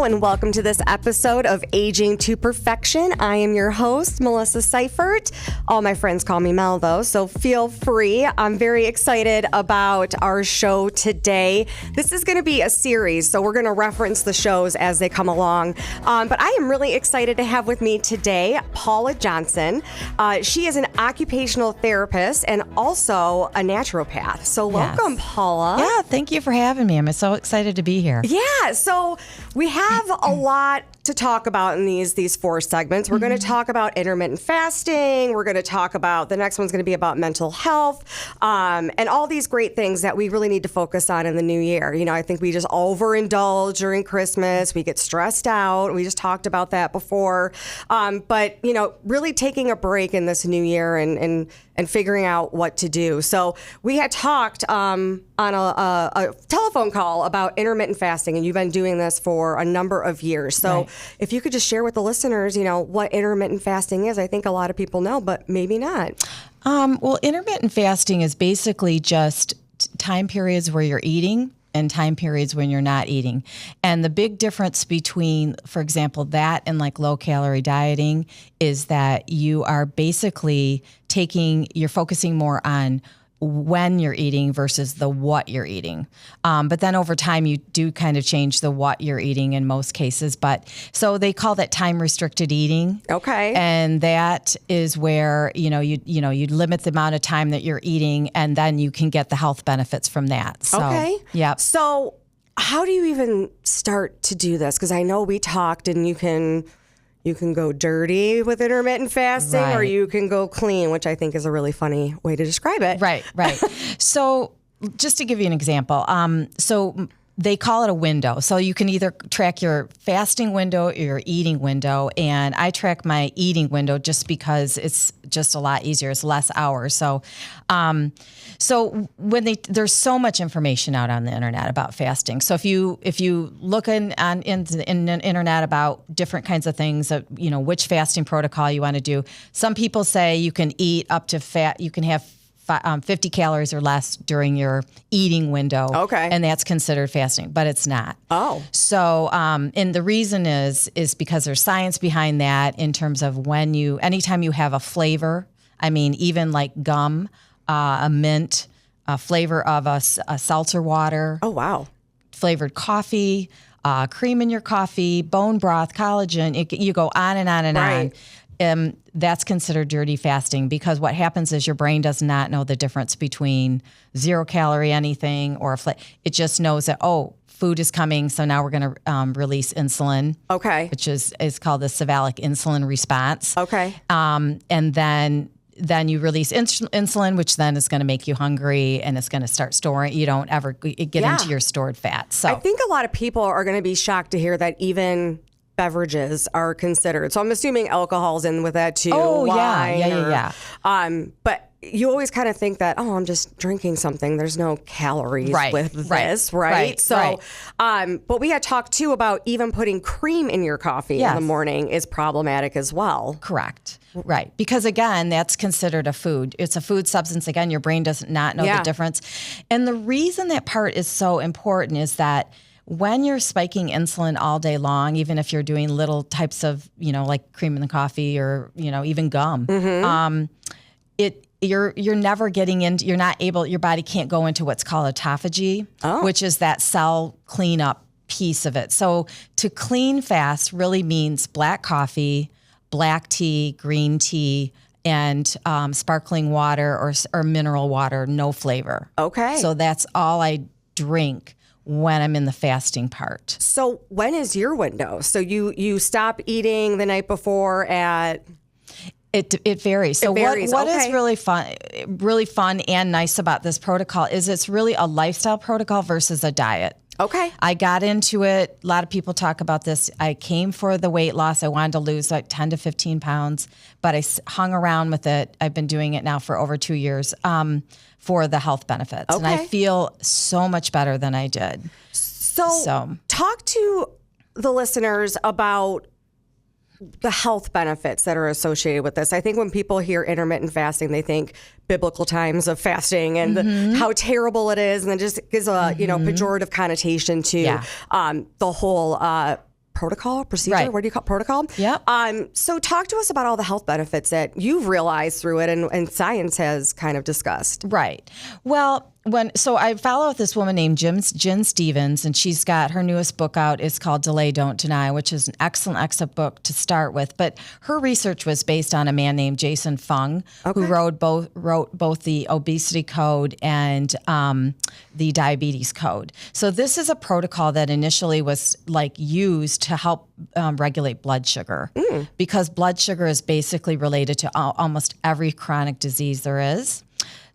Hello and welcome to this episode of Aging to Perfection. I am your host, Melissa Seifert. All my friends call me Mel, though, so feel free. I'm very excited about our show today. This is going to be a series, so we're going to reference the shows as they come along. But I am really excited to have with me today Paula Johnson. She is an occupational therapist and also a naturopath. So welcome, Paula. Yeah, thank you for having me. I'm so excited to be here. Yeah, so we have a lot to talk about in these four segments. We're going to talk about intermittent fasting. We're going to talk about, the next one's going to be about mental health, and all these great things that we really need to focus on in the new year. You know, I think we just overindulge during Christmas. We get stressed out. We just talked about that before. But, you know, really taking a break in this new year and figuring out what to do. So we had talked on a telephone call about intermittent fasting, and you've been doing this for a number of years. So if you could just share with the listeners, you know, what intermittent fasting is. I think a lot of people know, but maybe not. Well, intermittent fasting is basically just time periods where you're eating and time periods when you're not eating. And the big difference between, for example, that and like low calorie dieting is that you are basically you're focusing more on when you're eating versus the what you're eating. But then over time, you do kind of change the what you're eating in most cases. But so they call that time restricted eating. Okay. And that is where, you limit the amount of time that you're eating, and then you can get the health benefits from that. So, okay. Yep. So how do you even start to do this? Because I know we talked, and you can go dirty with intermittent fasting, or you can go clean, which I think is a really funny way to describe it. Right. So just to give you an example, so they call it a window. So you can either track your fasting window or your eating window. And I track my eating window just because it's just a lot easier. It's less hours. So there's so much information out on the internet about fasting. So if you look in the internet about different kinds of things, which fasting protocol you want to do, some people say you can eat up to you can have 50 calories or less during your eating window. Okay. And that's considered fasting, but it's not. Oh. So, and the reason is because there's science behind that in terms of anytime you have a flavor, I mean, even like gum, a mint, a flavor of a seltzer water. Oh, wow. Flavored coffee, cream in your coffee, bone broth, collagen, you go on and on and on. That's considered dirty fasting, because what happens is your brain does not know the difference between 0 calorie anything or it just knows that, food is coming, so now we're going to release insulin. Okay. Which is called the cephalic insulin response. Okay. And then you release insulin, which then is going to make you hungry, and it's going to start storing. You don't ever get into your stored fat. So I think a lot of people are going to be shocked to hear that even beverages are considered. So I'm assuming alcohol's in with that too. Oh, wine yeah. But you always kind of think that, I'm just drinking something. There's no calories with this, right? So, but we had talked too about even putting cream in your coffee in the morning is problematic as well. Correct. Right. Because again, that's considered a food. It's a food substance. Again, your brain does not know the difference. And the reason that part is so important is that when you're spiking insulin all day long, even if you're doing little types of, like cream in the coffee or, even gum, you're never getting into, your body can't go into what's called autophagy, which is that cell cleanup piece of it. So to clean fast really means black coffee, black tea, green tea, and sparkling water or mineral water, no flavor. Okay. So that's all I drink when I'm in the fasting part. So when is your window? So you stop eating the night before at... It varies. So it varies. What is really fun and nice about this protocol is it's really a lifestyle protocol versus a diet. Okay. I got into it. A lot of people talk about this. I came for the weight loss. I wanted to lose like 10 to 15 pounds, but I hung around with it. I've been doing it now for over 2 years for the health benefits. Okay. And I feel so much better than I did. So talk to the listeners about the health benefits that are associated with this. I think when people hear intermittent fasting, they think biblical times of fasting and how terrible it is, and it just gives a pejorative connotation to the whole procedure? Right. What do you call protocol? Yep. So talk to us about all the health benefits that you've realized through it and science has kind of discussed. Right. Well, so I follow this woman named Jen Stevens, and she's got her newest book out. It's called Delay, Don't Deny, which is an excellent book to start with. But her research was based on a man named Jason Fung, who wrote both the obesity code and the diabetes code. So this is a protocol that initially was used to help regulate blood sugar, because blood sugar is basically related to almost every chronic disease there is.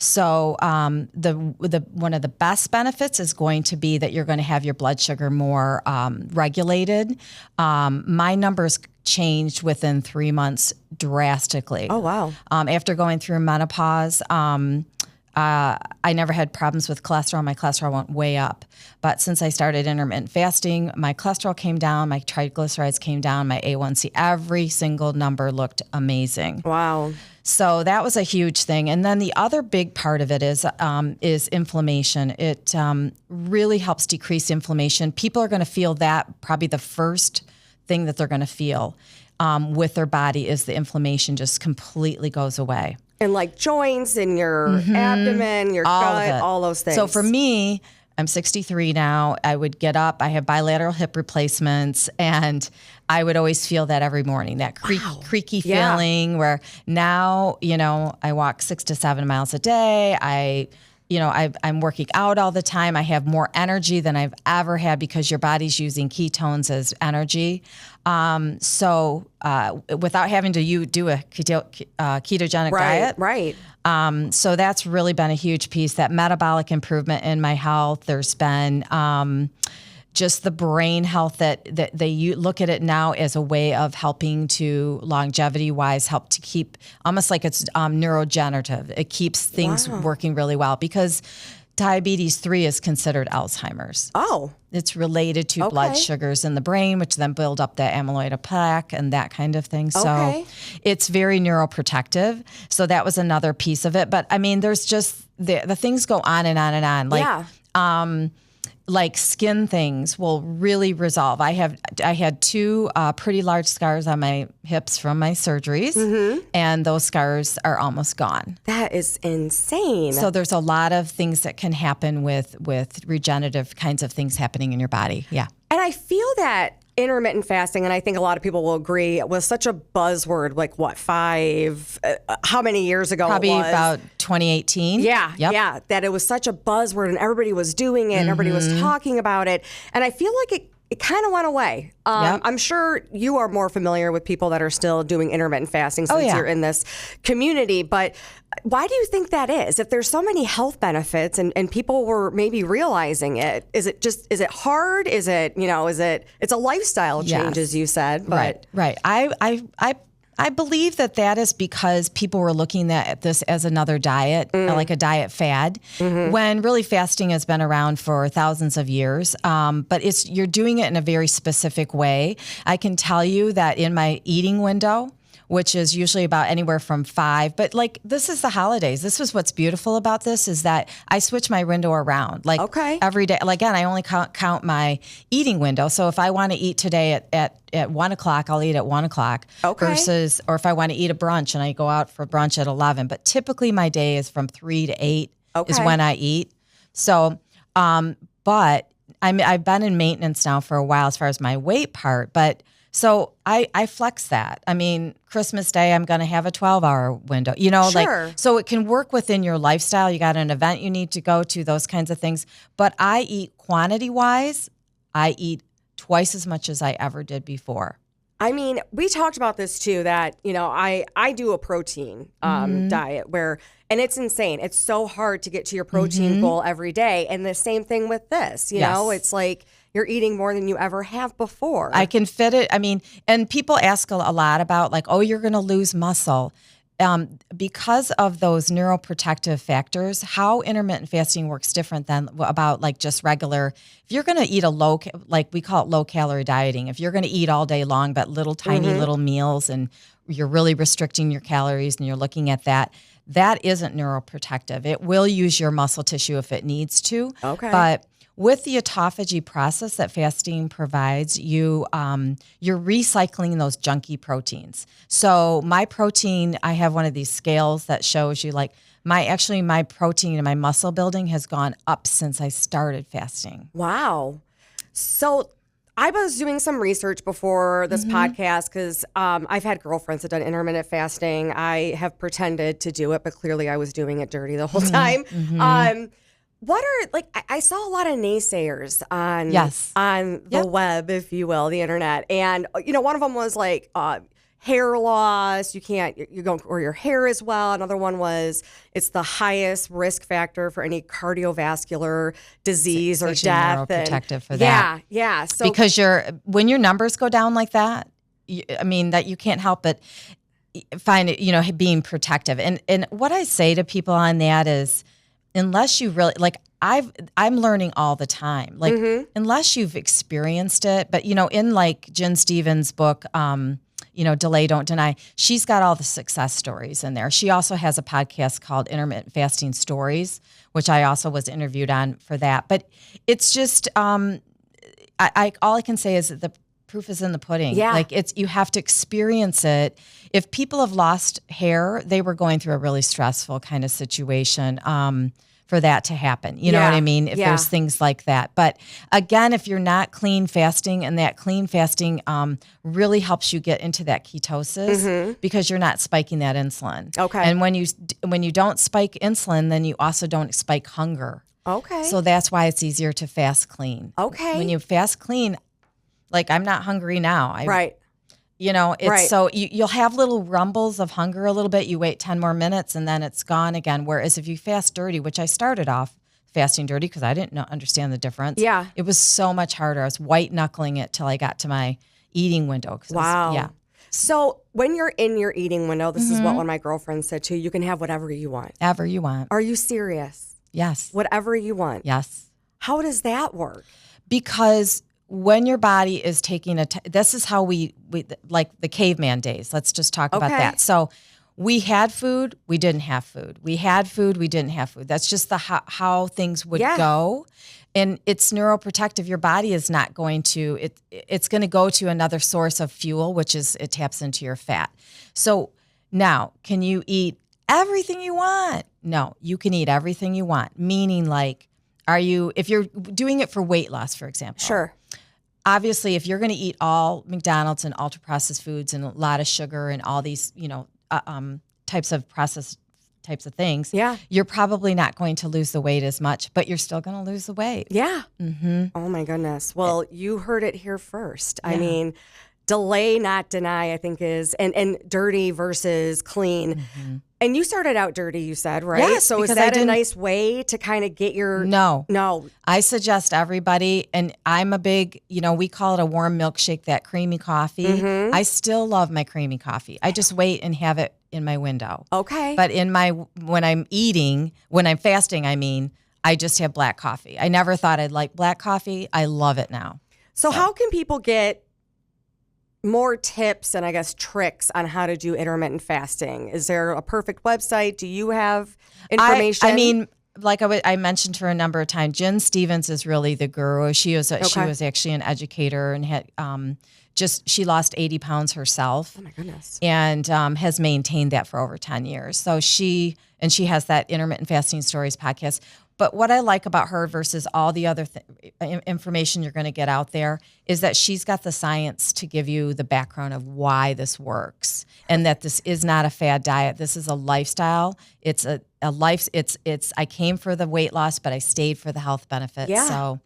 So the one of the best benefits is going to be that you're going to have your blood sugar more regulated. My numbers changed within 3 months drastically. Oh, wow. After going through menopause, I never had problems with cholesterol. My cholesterol went way up. But since I started intermittent fasting, my cholesterol came down, my triglycerides came down, my A1C, every single number looked amazing. Wow. So that was a huge thing. And then the other big part of it is inflammation. It really helps decrease inflammation. People are going to feel that probably the first thing that they're going to feel with their body is the inflammation just completely goes away. And like joints in your abdomen, your gut, all those things. So for me, I'm 63 now. I would get up. I have bilateral hip replacements, and I would always feel that every morning, that creaky feeling where now, I walk 6 to 7 miles a day. I'm working out all the time. I have more energy than I've ever had because your body's using ketones as energy. So without having to do a ketogenic diet. Right. So that's really been a huge piece, that metabolic improvement in my health. There's been just the brain health that they look at it now as a way of helping to longevity-wise help to keep, almost like it's neurogenerative. It keeps things working really well because diabetes 3 is considered Alzheimer's. Oh. It's related to blood sugars in the brain, which then build up that amyloid plaque and that kind of thing. So it's very neuroprotective. So that was another piece of it. But I mean, there's just the things go on and on and on. Like skin things will really resolve. I had 2 pretty large scars on my hips from my surgeries, and those scars are almost gone. That is insane. So there's a lot of things that can happen with regenerative kinds of things happening in your body. Yeah. And I feel that intermittent fasting, and I think a lot of people will agree, was such a buzzword, how many years ago Probably it was? About 2018. Yeah, that it was such a buzzword and everybody was doing it and everybody was talking about it. And I feel like it kind of went away. I'm sure you are more familiar with people that are still doing intermittent fasting since you're in this community, but why do you think that is? If there's so many health benefits and people were maybe realizing it, is it hard? Is it, it's a lifestyle change, as you said. But Right. I believe that is because people were looking at this as another diet, like a diet fad, when really fasting has been around for thousands of years. But you're doing it in a very specific way. I can tell you that in my eating window, which is usually about anywhere from 5. But this is the holidays. This is what's beautiful about this is that I switch my window around. Every day. Again, I only count my eating window. So if I want to eat today at 1 o'clock, I'll eat at 1 o'clock. Versus, or if I want to eat a brunch and I go out for brunch at 11. But typically my day is from 3 to 8 is when I eat. So, but I've been in maintenance now for a while as far as my weight part, but so I flex that. I mean, Christmas Day, I'm going to have a 12-hour window, so it can work within your lifestyle. You got an event you need to go to, those kinds of things. But I eat quantity-wise, I eat twice as much as I ever did before. I mean, we talked about this too, that, I do a protein diet and it's insane. It's so hard to get to your protein goal every day. And the same thing with this, you know, it's like you're eating more than you ever have before. I can fit it. I mean, and people ask a lot about you're going to lose muscle. Because of those neuroprotective factors, how intermittent fasting works different than about just regular. If you're going to eat we call it low calorie dieting, if you're going to eat all day long, but little tiny little meals and you're really restricting your calories and you're looking at that, that isn't neuroprotective. It will use your muscle tissue if it needs to. Okay. But with the autophagy process that fasting provides, you're recycling those junky proteins. So my protein, I have one of these scales that shows you like my protein and my muscle building has gone up since I started fasting. Wow. So I was doing some research before this podcast because I've had girlfriends that done intermittent fasting. I have pretended to do it, but clearly I was doing it dirty the whole time. What are, like, I saw a lot of naysayers on the web, if you will, the internet. And, one of them was like hair loss, you don't grow your hair as well. Another one was it's the highest risk factor for any cardiovascular disease or death. Neuroprotective for that. Yeah. So because when your numbers go down like that, that you can't help but find it, being protective. And what I say to people on that is, unless you really I'm learning all the time. Like unless you've experienced it, but in like Jen Stevens' book, Delay, Don't Deny, she's got all the success stories in there. She also has a podcast called Intermittent Fasting Stories, which I also was interviewed on for that. But it's just, all I can say is that the proof is in the pudding. Yeah. Like you have to experience it. If people have lost hair, they were going through a really stressful kind of situation for that to happen. You know what I mean? If there's things like that. But again, if you're not clean fasting, and that clean fasting really helps you get into that ketosis because you're not spiking that insulin. Okay. And when you don't spike insulin, then you also don't spike hunger. Okay. So that's why it's easier to fast clean. Okay. When you fast clean, like I'm not hungry now. Right. It's so you'll have little rumbles of hunger a little bit. You wait 10 more minutes and then it's gone again. Whereas if you fast dirty, which I started off fasting dirty because I didn't understand the difference. Yeah. It was so much harder. I was white knuckling it till I got to my eating window. Wow. So when you're in your eating window, this is what one of my girlfriends said too, you can have whatever you want. Whatever you want. Are you serious? Yes. Whatever you want. Yes. How does that work? Because when your body is taking this is how we like the caveman days. Let's just talk about that. So we had food, we didn't have food. We had food, we didn't have food. That's just how things would go. And it's neuroprotective. Your body is not going to, it's going to go to another source of fuel, which is it taps into your fat. So now, can you eat everything you want? No, you can eat everything you want. Meaning like, if you're doing it for weight loss, for example. Sure. Obviously, if you're going to eat all McDonald's and ultra processed foods and a lot of sugar and all these, types of processed types of things, you're probably not going to lose the weight as much, but you're still going to lose the weight. Yeah. Oh my goodness. Well, you heard it here first. I mean, delay, not deny, I think is, and dirty versus clean. And you started out dirty, you said, right? Yes, so is that a nice way to kind of get your... No. I suggest everybody, and I'm a big, we call it a warm milkshake, that creamy coffee. I still love my creamy coffee. I just wait and have it in my window. Okay. But when I'm fasting, I just have black coffee. I never thought I'd like black coffee. I love it now. So how can people get more tips and I guess tricks on how to do intermittent fasting? Is there a perfect website? Do you have information? I mentioned her a number of times. Jen Stevens is really the guru. She was actually an educator and had she lost 80 pounds herself. Oh my goodness. And has maintained that for over 10 years. So she has that Intermittent Fasting Stories podcast. But what I like about her versus all the other information you're going to get out there is that she's got the science to give you the background of why this works, and that this is not a fad diet. This is a lifestyle. It's a life. It's. I came for the weight loss, but I stayed for the health benefits. Yeah. So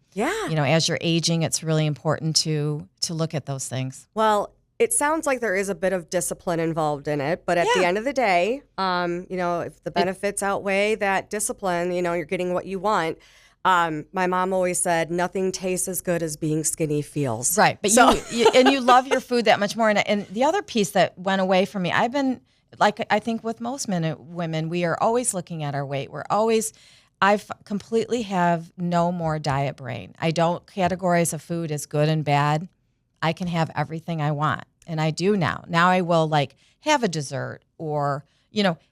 as you're aging, it's really important to look at those things. Well, it sounds like there is a bit of discipline involved in it, but at the end of the day, if the benefits outweigh that discipline, you're getting what you want. My mom always said, nothing tastes as good as being skinny feels. Right. But you love your food that much more. And the other piece that went away from me, I've been, like I think with most men and women, we are always looking at our weight. I've completely have no more diet brain. I don't categorize a food as good and bad. I can have everything I want. And I do now. Now I will like have a dessert or,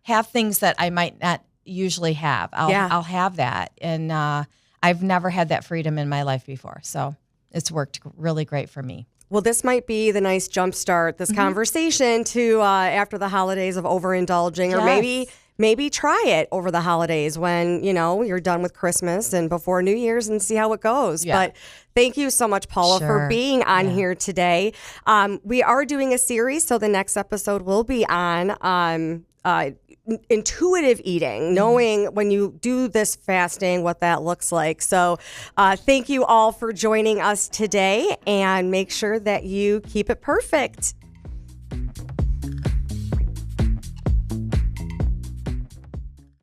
have things that I might not usually have. I'll have that. And I've never had that freedom in my life before. So it's worked really great for me. Well, this might be the nice jumpstart, this conversation to after the holidays of overindulging, or maybe try it over the holidays when, you're done with Christmas and before New Year's and see how it goes. Yeah. But thank you so much, Paula, for being on here today. We are doing a series, so the next episode will be on intuitive eating, knowing when you do this fasting, what that looks like. So thank you all for joining us today, and make sure that you keep it perfect.